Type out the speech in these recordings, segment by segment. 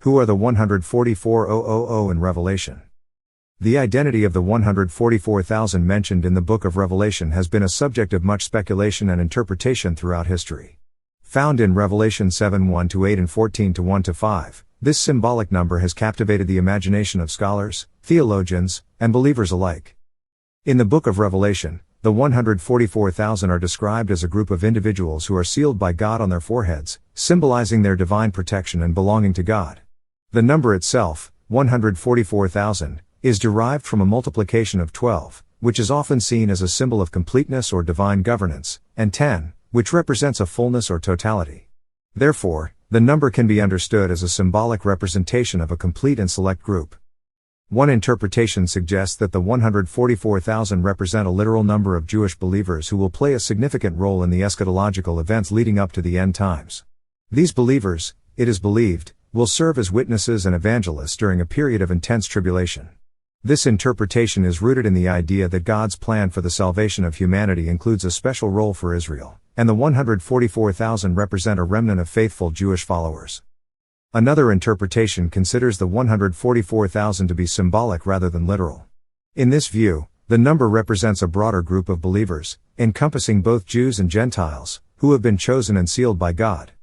Who are the 144,000 in Revelation? The identity of the 144,000 mentioned in the book of Revelation has been a subject of much speculation and interpretation throughout history. Found in Revelation 7:1-8 and 14:1-5, this symbolic number has captivated the imagination of scholars, theologians, and believers alike. In the book of Revelation, the 144,000 are described as a group of individuals who are sealed by God on their foreheads, symbolizing their divine protection and belonging to God. The number itself, 144,000, is derived from a multiplication of 12, which is often seen as a symbol of completeness or divine governance, and 10, which represents a fullness or totality. Therefore, the number can be understood as a symbolic representation of a complete and select group. One interpretation suggests that the 144,000 represent a literal number of Jewish believers who will play a significant role in the eschatological events leading up to the end times. These believers, it is believed, will serve as witnesses and evangelists during a period of intense tribulation. This interpretation is rooted in the idea that God's plan for the salvation of humanity includes a special role for Israel, and the 144,000 represent a remnant of faithful Jewish followers. Another interpretation considers the 144,000 to be symbolic rather than literal. In this view, the number represents a broader group of believers, encompassing both Jews and Gentiles, who have been chosen and sealed by God.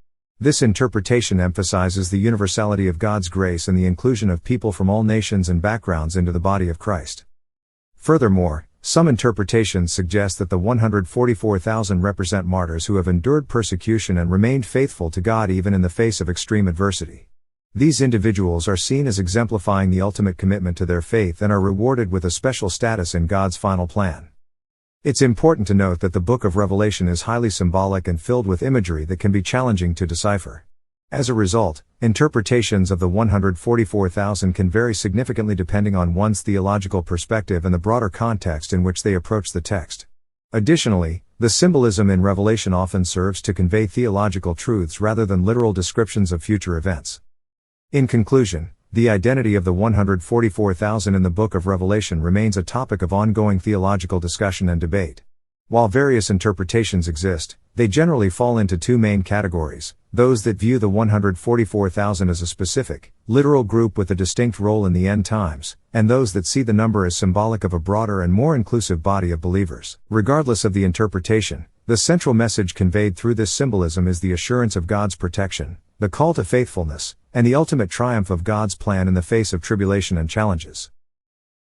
This interpretation emphasizes the universality of God's grace and the inclusion of people from all nations and backgrounds into the body of Christ. Furthermore, some interpretations suggest that the 144,000 represent martyrs who have endured persecution and remained faithful to God even in the face of extreme adversity. These individuals are seen as exemplifying the ultimate commitment to their faith and are rewarded with a special status in God's final plan. It's important to note that the book of Revelation is highly symbolic and filled with imagery that can be challenging to decipher. As a result, interpretations of the 144,000 can vary significantly depending on one's theological perspective and the broader context in which they approach the text. Additionally, the symbolism in Revelation often serves to convey theological truths rather than literal descriptions of future events. In conclusion, the identity of the 144,000 in the book of Revelation remains a topic of ongoing theological discussion and debate. While various interpretations exist, they generally fall into two main categories: those that view the 144,000 as a specific, literal group with a distinct role in the end times, and those that see the number as symbolic of a broader and more inclusive body of believers. Regardless of the interpretation, the central message conveyed through this symbolism is the assurance of God's protection, the call to faithfulness, and the ultimate triumph of God's plan in the face of tribulation and challenges.